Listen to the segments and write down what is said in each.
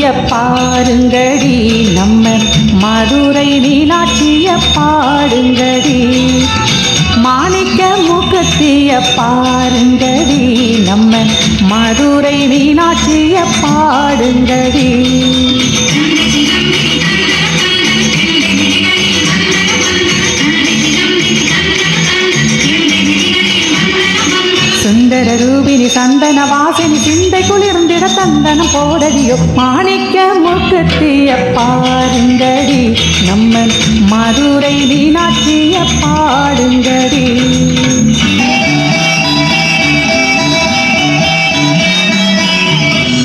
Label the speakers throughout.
Speaker 1: மீனாட்சிய பாருங்கடி, நம்ம மதுரை மீனாட்சிய பாடுங்கடி. மாணிக்க மூக்குத்திய பாருங்கடி, நம்ம மதுரை மீனாட்சிய பாடுங்கடி. சுந்தர ரூபினி சந்தன வாசினி சிந்தை குளிர்ந்திட தந்தனம் போடடியோ. மாணிக்க மூக்குத்திய பாருங்கடி, நம்ம மதுரை மீனாட்சிய பாடுங்கடி.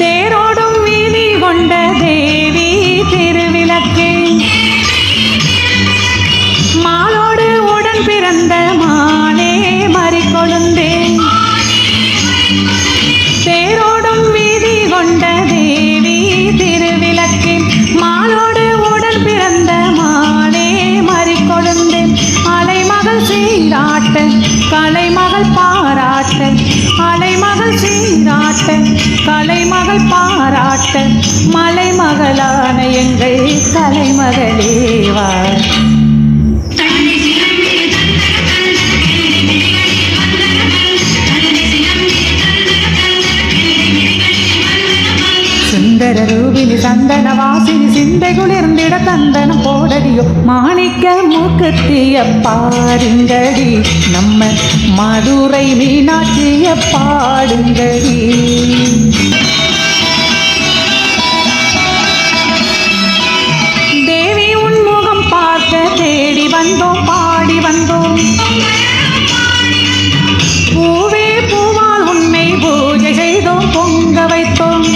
Speaker 1: தேரோடும் வீதி கொண்ட தேவி திருவிளக்கு, மாலோடு உடன் பிறந்த மானே மறிக்கொழுந்தே. தேரோடும் வீதி கொண்ட தேவி திருவிளக்கு, மாலோடு உடன் பிறந்த மானே மறிக்கொழுந்தே. அலைமகள் சீராட்ட கலைமகள் பாராட்ட, அலைமகள் சீராட்ட கலைமகள் பாராட்ட, மலைமகளான எங்கள் கலைமகளேவா. சுந்தர ரூபினி சந்தன வாசினி சிந்தை குளிர்ந்திட தந்தனம் போடடியோ. மாணிக்க மூக்குத்திய பாருங்கடி, நம்ம மதுரை மீனாட்சிய பாடுங்கடி. தேவி உன் முகம் பார்க்க தேடி வந்தோம் பாடி வந்தோம். பூவே பூவால் உன்னை பூஜை செய்தோம் பொங்க வைத்தோம்.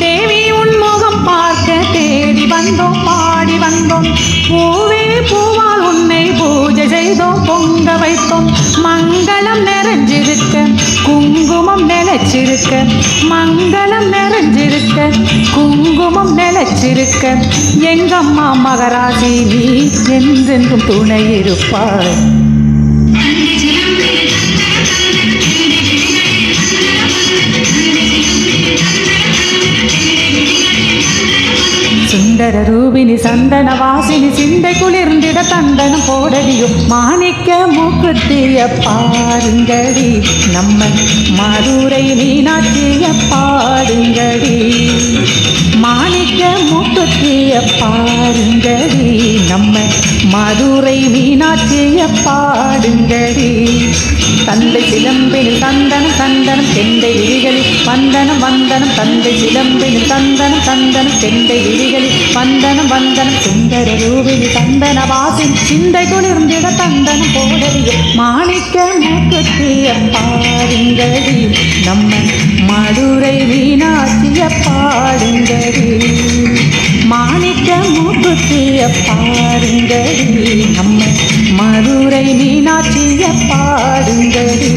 Speaker 1: தேவி உன் முகம் பார்க்க தேடி வந்தோம் பாடி வந்தோம். பூவே பூவால் உன்னை பூஜை செய்தோம் பொங்க வைத்தோம். மங்களம் நிறைஞ்சிருக்க குங்குமம் நிலைச்சிருக்க, மங்களம் நிறைஞ்சிருக்க குங்குமம் நிலைச்சிருக்க, எங்கம்மா மகராசி நீ என்றென்றும் துணை இருப்பாய். சுந்தர ரூபினி சந்தன வாசினி சிந்தை குளிர்ந்திட தந்தனம் போடடியோ. மாணிக்க மூக்குத்திய பாருங்கடி, நம்ம மதுரை மீனாட்சிய பாடுங்கடி. மாணிக்க மூக்குத்திய பாருங்கடி, நம்ம மதுரை மீனாட்சிய பாடுங்கடி. தந்தை சிலம்பினில் தந்தனம் தந்தனம் தெண்டை விழிகளில் வந்தனம் வந்தனம், தந்தை சிலம்பினில் தந்தனம் தந்தனம் தெண்டை விழிகளில் வந்தனம் வந்தனம். சுந்தர ரூபினி சந்தன வாசின் சிந்தை குளிர்ந்திட தந்தனம் போடடியோ. மாணிக்க மூக்குத்திய பாருங்கடி, நம்ம மதுரை மீனாட்சிய பாடுங்கடி. மாணிக்க மூக்குத்திய பாருங்கடி, நம்ம மதுரை மீனாட்சிய பாடுங்கடி.